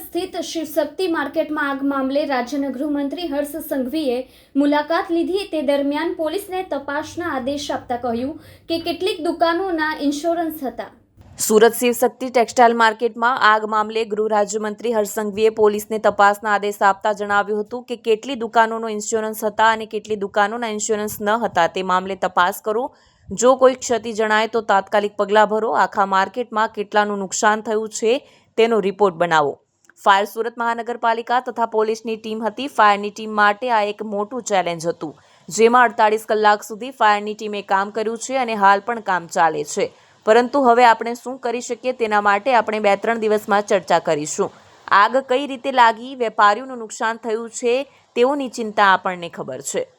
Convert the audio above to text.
સ્થિત શિવશક્તિ માર્કેટમાં આગ મામલે રાજ્યના ગૃહમંત્રી હર્ષ સંઘવીએ મુલાકાત લીધી। તે દરમિયાન પોલીસને તપાસના આદેશ આપતા કહ્યું કે કેટલીક દુકાનોના ઇન્સ્યોરન્સ હતા। સુરત શિવશક્તિ ટેક્સટાઇલ માર્કેટમાં આગ મામલે ગૃહ રાજ્યમંત્રી હર્ષ સંઘવીએ પોલીસને તપાસના આદેશ આપતા જણાવ્યું હતું કે કેટલી દુકાનોનો ઇન્સ્યોરન્સ હતા અને કેટલી દુકાનોના ઇન્સ્યોરન્સ ન હતા તે મામલે તપાસ કરો। જો કોઈ ક્ષતિ જણાય તો તાત્કાલિક પગલાં ભરો। આખા માર્કેટમાં કેટલાનું નુકસાન થયું છે તેનો રિપોર્ટ બનાવો। ફાયર સુરત મહાનગરપાલિકા તથા પોલીસની ટીમ હતી। ફાયરની ટીમ માટે આ એક મોટું ચેલેન્જ હતું, જેમાં 48 કલાક સુધી ફાયરની ટીમે કામ કર્યું છે અને હાલ પણ કામ ચાલે છે। પરંતુ હવે આપણે શું કરી શકીએ તેના માટે આપણે 2-3 દિવસમાં ચર્ચા કરીશું। આગ કઈ રીતે લાગી, વેપારીઓનું નુકસાન થયું છે તેઓની ચિંતા આપણને ખબર છે।